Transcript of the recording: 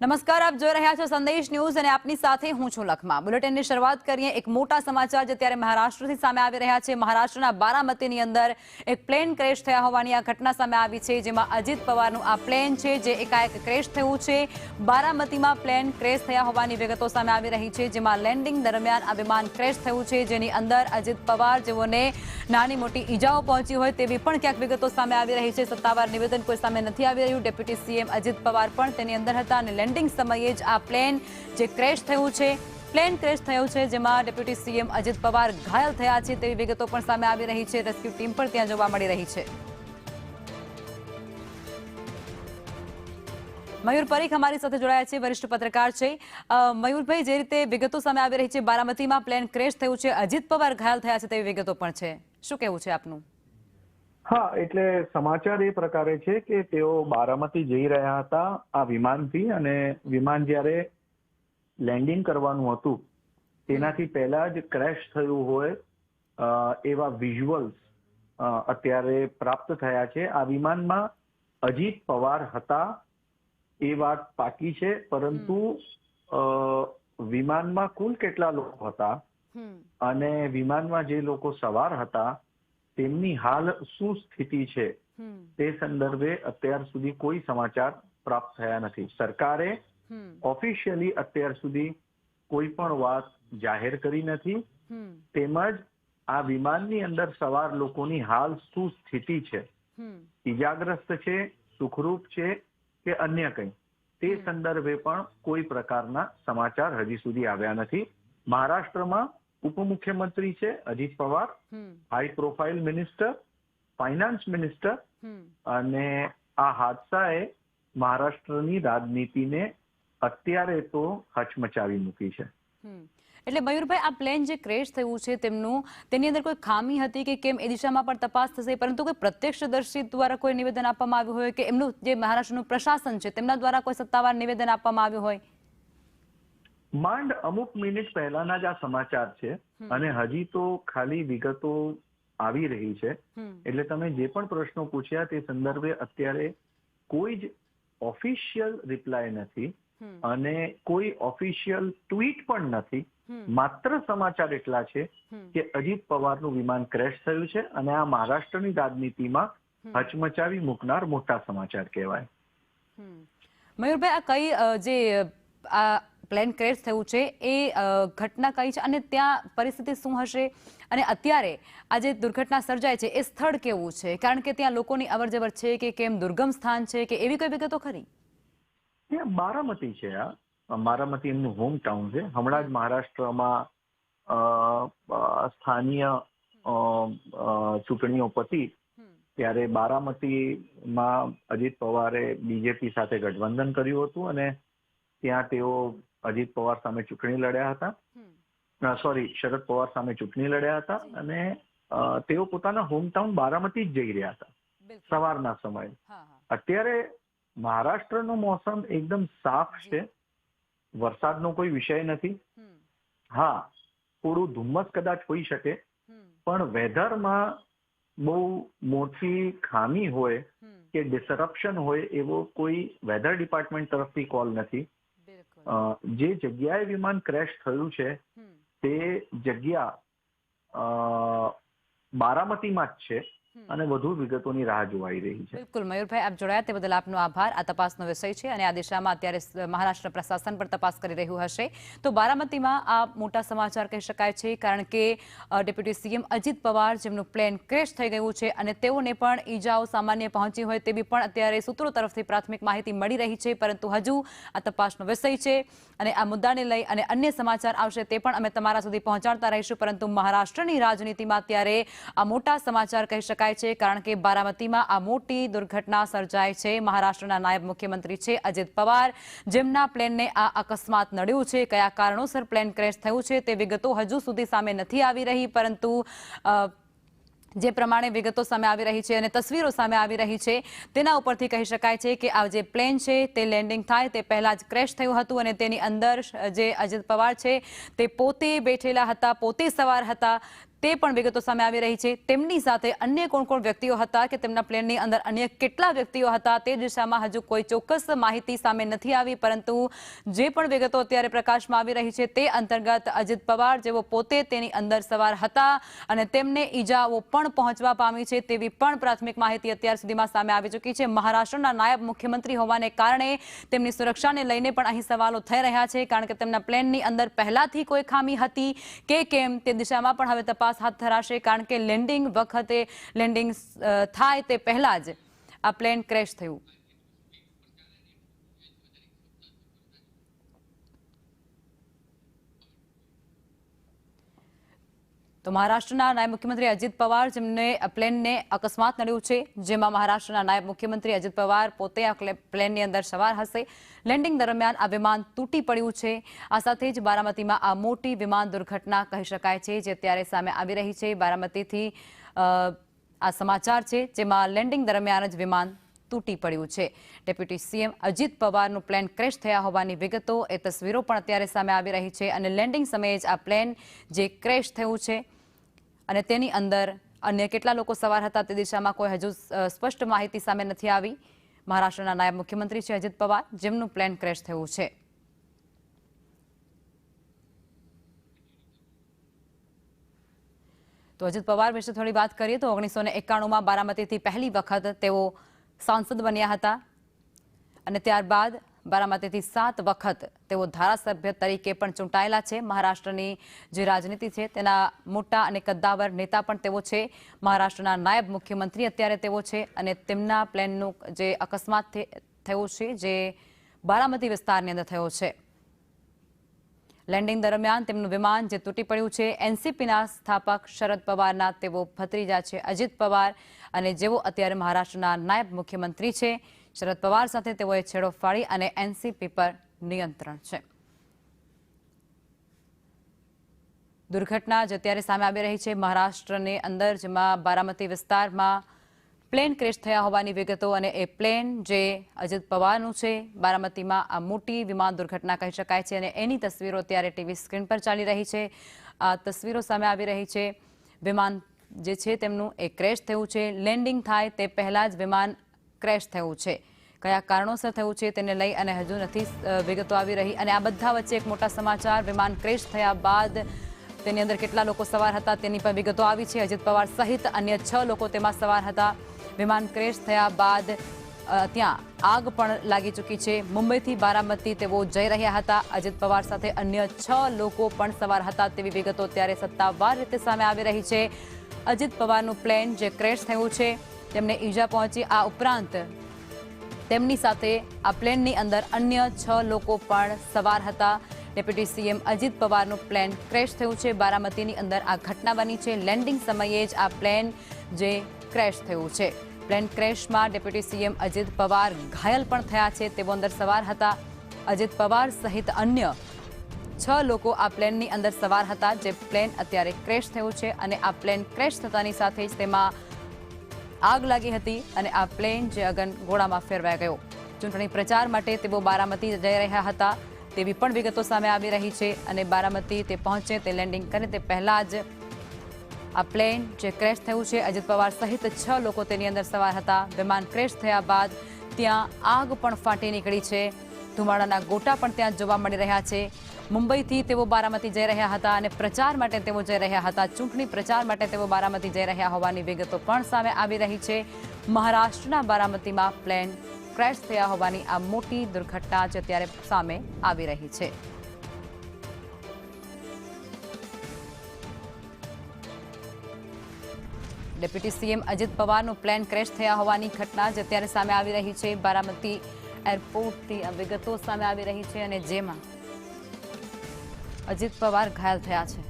નમસ્કાર, આપ જોઈ રહ્યા છો સંદેશ ન્યૂઝ અને આપની સાથે હું છું લખમા। બુલેટિનની શરૂઆત કરીએ એક મોટા સમાચાર જે અત્યારે મહારાષ્ટ્રથી સામે આવી રહ્યા છે। મહારાષ્ટ્રના બારામતીની અંદર એક પ્લેન ક્રેશ થયા હોવાની આ ઘટના સામે આવી છે, જેમાં અજીત પવારનું આ પ્લેન છે જે એકાએક ક્રેશ થયું છે। બારામતીમાં પ્લેન ક્રેશ થયા હોવાની વિગતો સામે આવી રહી છે, જેમાં લેન્ડિંગ દરમિયાન આ વિમાન ક્રેશ થયું છે, જેની અંદર અજીત પવાર જેઓને નાની મોટી ઈજાઓ પહોંચી હોય તેવી પણ ક્યાંક વિગતો સામે આવી રહી છે। સત્તાવાર નિવેદન કોઈ સામે નથી આવી રહ્યું। ડેપ્યુટી સીએમ અજીત પવાર પણ તેની અંદર હતા અને લેન્ડિંગ સમયે જ આ પ્લેન જે ક્રેશ થયું છે, પ્લેન ક્રેશ થયું છે, જેમાં ડેપ્યુટી સીએમ અજીત પવાર ઘાયલ થયા છે તેવી વિગતો પણ સામે આવી રહી છે। રેસ્ક્યુ ટીમ પણ ત્યાં જોવા મળી રહી છે। મયુર પરીખ અમારી સાથે જોડાયા છે, વરિષ્ઠ પત્રકાર છે। મયુરભાઈ, જે રીતે વિગતો સામે આવી રહી છે, બારામતીમાં પ્લેન ક્રેશ થયું છે, અજીત પવાર ઘાયલ થયા છે તેવી વિગતો પણ છે, શું કહેવું છે આપનું? હા, એટલે સમાચાર એ પ્રકારે છે કે તેઓ બારામતી જઈ રહ્યા હતા આ વિમાનથી, અને વિમાન જ્યારે લેન્ડિંગ કરવાનું હતું તેનાથી પહેલા જ ક્રેશ થયું હોય એવા વિઝ્યુઅલ્સ અત્યારે પ્રાપ્ત થયા છે। આ વિમાનમાં અજીત પવાર હતા એ વાત પાકી છે, પરંતુ વિમાનમાં કુલ કેટલા લોકો હતા અને વિમાનમાં જે લોકો સવાર હતા તેમની હાલ શું સ્થિતિ છે તે સંદર્ભે અત્યાર સુધી કોઈ સમાચાર પ્રાપ્ત થયા નથી। સરકારે ઓફિશિયલી અત્યાર સુધી કોઈ પણ વાત જાહેર કરી નથી, તેમજ આ વિમાનની અંદર સવાર લોકોની હાલ શું સ્થિતિ છે, ઈજાગ્રસ્ત છે, સુખરૂપ છે કે અન્ય કંઈ, તે સંદર્ભે પણ કોઈ પ્રકારના સમાચાર હજી સુધી આવ્યા નથી। મહારાષ્ટ્રમાં ઉપમુખ્યમંત્રી છે Ajit Pawar, high profile minister, finance minister, અને આ હાદસાએ મહારાષ્ટ્રની રાજનીતિને અત્યારે તો હચમચાવી મૂકી છે। એટલે મયુરભાઈ, આ પ્લેન જે ક્રેશ થયું છે તેની અંદર કોઈ ખામી હતી કે કેમ એ દિશામાં પણ તપાસ થશે, પરંતુ કોઈ પ્રત્યક્ષદર્શી દ્વારા કોઈ નિવેદન આપવામાં આવ્યું હોય કે એમનું જે મહારાષ્ટ્રનું પ્રશાસન છે તેમના દ્વારા કોઈ સત્તાવાર નિવેદન આપવામાં આવ્યું હોય? માંડ અમુક મિનિટ પહેલાના જ આ સમાચાર છે અને હજી તો ખાલી વિગતો આવી રહી છે, એટલે તમે જે પણ પ્રશ્નો પૂછ્યા તે સંદર્ભે અત્યારે કોઈ જ ઓફિશિયલ રિપ્લાય નથી અને કોઈ ઓફિશિયલ ટ્વીટ પણ નથી। માત્ર સમાચાર એટલા છે કે અજીત પવારનું વિમાન ક્રેશ થયું છે અને આ મહારાષ્ટ્રની રાજનીતિમાં હચમચાવી મૂકનાર મોટા સમાચાર કહેવાય। મયુરભાઈ, આ કઈ જે આ પ્લેન ક્રેશ થયું છે એ ઘટના કઈ છે અને ત્યાં પરિસ્થિતિ શું હશે, અને અત્યારે આ જે દુર્ઘટના સર્જાય છે એ સ્થળ કેવું છે, કારણ કે ત્યાં લોકોની અવરજવર છે કે કેમ, દુર્ગમ સ્થાન છે કે એવી કોઈ વિગતો ખરી? ત્યાં બારામતી છે, આ બારામતી એમનું હોમ ટાઉન છે। હમણાં જ મહારાષ્ટ્રમાં સ્થાનીય ચૂંટણીઓ પતી ત્યારે બારામતીમાં અજીત પવારે બીજેપી સાથે ગઠબંધન કર્યું હતું અને ત્યાં તેઓ અજીત પવાર સામે ચૂંટણી લડ્યા હતા, શરદ પવાર સામે ચૂંટણી લડ્યા હતા, અને તેઓ પોતાના હોમટાઉન બારામતી જ જઈ રહ્યા હતા સવારના સમયે। અત્યારે મહારાષ્ટ્રનો મોસમ એકદમ સાફ છે, વરસાદનો કોઈ વિષય નથી। હા, થોડું ધુમ્મસ કદાચ હોઈ શકે, પણ વેધરમાં બહુ મોટી ખામી હોય કે ડિસરપ્શન હોય એવો કોઈ વેધર ડિપાર્ટમેન્ટ તરફથી કોલ નથી। જે જગ્યાએ વિમાન ક્રેશ થયું છે તે જગ્યા બારામતીમાં જ છે અને વધુ વિગતોની રાહ જોવાઈ રહી છે। બિલકુલ મયુરભાઈ, આપ જોડાયા તે બદલ આપનો આભાર। આ તપાસનો વિષય છે અને આ દિશામાં અત્યારે મહારાષ્ટ્ર પ્રશાસન પણ તપાસ કરી રહ્યું હશે। તો બારામતીમાં આ મોટા સમાચાર કહી શકાય છે, કારણ કે ડેપ્યુટી સીએમ અજીત પવાર જેમનું પ્લેન ક્રેશ થઈ ગયું છે અને તેઓને પણ ઈજાઓ સામાન્ય પહોંચી હોય તેવી પણ અત્યારે સૂત્રો તરફથી પ્રાથમિક માહિતી મળી રહી છે, પરંતુ હજુ આ તપાસનો વિષય છે અને આ મુદ્દાને લઈ અને અન્ય સમાચાર આવશે તે પણ અમે તમારા સુધી પહોંચાડતા રહીશું। પરંતુ મહારાષ્ટ્રની રાજનીતિમાં અત્યારે આ મોટા સમાચાર કહી શકાય છે, કારણ કે બારામતીમાં આ મોટી દુર્ઘટના સર્જાય છે। મહારાષ્ટ્રના નાયબ મુખ્યમંત્રી છે અજીત પવાર, જેમના પ્લેનને આ અકસ્માત નડ્યું છે। કયા કારણોસર પ્લેન ક્રેશ થયું છે તે વિગતો હજુ સુધી સામે નથી આવી રહી, પરંતુ જે પ્રમાણે વિગતો સામે આવી રહી છે અને તસવીરો સામે આવી રહી છે તેના ઉપરથી કહી શકાય છે કે આ જે પ્લેન છે તે લેન્ડિંગ થાય તે પહેલા જ ક્રેશ થયું હતું અને તેની અંદર જે અજીત પવાર છે તે પોતે બેઠેલા હતા, પોતે સવાર હતા, તે પણ વિગતો સામે આવી રહી છે. તેમની સાથે અન્ય કોણ કોણ વ્યક્તિઓ હતા કે તેમના પ્લેનની અંદર અન્ય કેટલા વ્યક્તિઓ હતા તે દિશામાં હજુ કોઈ ચોક્કસ માહિતી સામે નથી આવી, પરંતુ જે પણ વિગતો અત્યારે પ્રકાશમાં આવી રહી છે તે અંતર્ગત અજીત પવાર જેઓ પોતે તેની અંદર સવાર હતા અને તેમને ઈજાઓ પણ પહોંચવા પામી છે તેવી પણ પ્રાથમિક માહિતી અત્યાર સુધીમાં સામે આવી ચૂકી છે. મહારાષ્ટ્રના નાયબ મુખ્યમંત્રી હોવાને કારણે તેમની સુરક્ષાને લઈને પણ અહીં સવાલો થઈ રહ્યા છે, કારણ કે તેમના પ્લેનની અંદર પહેલાથી કોઈ ખામી હતી કે કેમ તે દિશામાં પણ હવે તપાસ હાથ ધરાશે, કારણ કે લેન્ડિંગ વખતે લેન્ડિંગ થાય તે પહેલા જ આ પ્લેન ક્રેશ થયું. તો મહારાષ્ટ્રના નાયબ મુખ્યમંત્રી અજીત પવાર જેમને પ્લેનને અકસ્માત નડ્યું છે, જેમાં મહારાષ્ટ્રના નાયબ મુખ્યમંત્રી અજીત પવાર પોતે આ પ્લેનની અંદર સવાર હશે. લેન્ડિંગ દરમિયાન આ વિમાન તૂટી પડ્યું છે. આ સાથે જ બારામતીમાં આ મોટી વિમાન દુર્ઘટના કહી શકાય છે જે અત્યારે સામે આવી રહી છે. બારામતીથી આ સમાચાર છે જેમાં લેન્ડિંગ દરમિયાન જ વિમાન તૂટી પડ્યું છે. ડેપ્યુટી સીએમ અજીત પવારનું પ્લેન ક્રેશ થયા હોવાની વિગતો એ તસવીરો પણ અત્યારે સામે આવી રહી છે અને લેન્ડિંગ સમયે જ આ પ્લેન જે ક્રેશ થયું છે અને તેની અંદર અન્ય કેટલા લોકો સવાર હતા તે દિશામાં કોઈ હજુ સ્પષ્ટ માહિતી સામે નથી આવી. મહારાષ્ટ્રના નાયબ મુખ્યમંત્રી છે અજીત પવાર, જેમનું પ્લેન ક્રેશ થયું છે. તો અજીત પવાર વિશે થોડી વાત કરીએ તો 1991માં બારામતીથી પહેલી વખત તેઓ સાંસદ બન્યા હતા અને ત્યારબાદ બારામતીથી 7 વખત તેઓ ધારાસભ્ય તરીકે પણ ચૂંટાયેલા છે. મહારાષ્ટ્રની જે રાજનીતિ છે તેના મોટા અને કદ્દાવર નેતા પણ તેઓ છે. મહારાષ્ટ્રના નાયબ મુખ્યમંત્રી અત્યારે તેઓ છે અને તેમના પ્લેનનું જે અકસ્માત થયો છે જે બારામતી વિસ્તારની અંદર થયો છે. લેન્ડિંગ દરમિયાન તેમનું વિમાન જે તૂટી પડ્યું છે. એનસીપીના સ્થાપક શરદ પવારના તેઓ ભત્રીજા છે અજીત પવાર, અને જેઓ અત્યારે મહારાષ્ટ્રના નાયબ મુખ્યમંત્રી છે. શરદ પવાર સાથે તેઓએ છેડો ફાડી અને એનસીપી પર નિયંત્રણ છે. દુર્ઘટના જે અત્યારે સામે આવી રહી છે મહારાષ્ટ્રની અંદર, જેમાં બારામતી વિસ્તારમાં પ્લેન ક્રેશ થયા હોવાની વિગતો અને એ પ્લેન જે અજીત પવારનું છે. બારામતીમાં આ મોટી વિમાન દુર્ઘટના કહી શકાય છે અને એની તસવીરો અત્યારે ટીવી સ્ક્રીન પર ચાલી રહી છે. આ તસવીરો સામે આવી રહી છે. વિમાન જે છે તેમનું એ ક્રેશ થયું છે. લેન્ડિંગ થાય તે પહેલા જ વિમાન ક્રેશ થયું છે. કયા કારણોસર થયું છે તેને લઈ અને હજુ નથી વિગતો આવી રહી. અને આ બધા વચ્ચે એક મોટા સમાચાર, વિમાન ક્રેશ થયા બાદ તેની અંદર કેટલા લોકો સવાર હતા તેની પણ વિગતો આવી છે. અજીત પવાર સહિત અન્ય 6 લોકો તેમાં સવાર હતા. વિમાન ક્રેશ થયા બાદ ત્યાં આગ પણ લાગી ચૂકી છે. મુંબઈથી બારામતી તેઓ જઈ રહ્યા હતા. અજીત પવાર સાથે અન્ય 6 લોકો પણ સવાર હતા તેવી વિગતો અત્યારે સત્તાવાર રીતે સામે આવી રહી છે. અજીત પવારનું પ્લેન જે ક્રેશ થયું છે તેમને ઈજા પહોંચી. આ ઉપરાંત તેમની સાથે આ પ્લેનની અંદર અન્ય 6 લોકો પણ સવાર હતા. ડેપ્યુટી સીએમ અજીત પવારનું પ્લેન ક્રેશ થયું છે. બારામતીની અંદર આ ઘટના બની છે. લેન્ડિંગ સમયે જ આ પ્લેન જે ક્રેશ થયું છે. પ્લેન ક્રેશમાં ડેપ્યુટી સીએમ અજીત પવાર ઘાયલ પણ થયા છે. તેઓ અંદર સવાર હતા. અજીત પવાર સહિત અન્ય 6 લોકો આ પ્લેનની અંદર સવાર હતા. જે પ્લેન અત્યારે ક્રેશ થયું છે અને આ પ્લેન ક્રેશ થતાની સાથે જ તેમાં આગ લાગી હતી અને આ પ્લેન જે અગનગોળામાં ફેરવાઈ ગયો. ચૂંટણી પ્રચાર માટે તેઓ બારામતી જઈ રહ્યા હતા તેવી પણ વિગતો સામે આવી રહી છે અને બારામતી તે પહોંચે, તે લેન્ડિંગ કરે તે પહેલા જ આ પ્લેન જે ક્રેશ થયું છે. અજીત પવાર સહિત 6 લોકો તેની અંદર સવાર હતા. વિમાન ક્રેશ થયા બાદ ત્યાં આગ પણ ફાટી નીકળી છે. ધુમાડાના ગોટા પણ ત્યાં જોવા મળી રહ્યા છે. મુંબઈથી તેઓ બારામતી જઈ રહ્યા હતા અને પ્રચાર માટે તેઓ જઈ રહ્યા હતા. ચૂંટણી પ્રચાર માટે તેઓ બારામતી જઈ રહ્યા હોવાની વિગતો પણ સામે આવી રહી છે. મહારાષ્ટ્રના બારામતીમાં પ્લેન ક્રેશ થયા હોવાની આ મોટી દુર્ઘટના જે અત્યારે સામે આવી રહી છે. ડેપ્યુટી સીએમ અજીત પવારનું પ્લેન ક્રેશ થયા હોવાની ઘટના જે અત્યારે સામે આવી રહી છે. બારામતી એરપોર્ટથી આ વિગતો સામે આવી રહી છે અને જેમાં અજીત પવાર ઘાયલ થયા છે.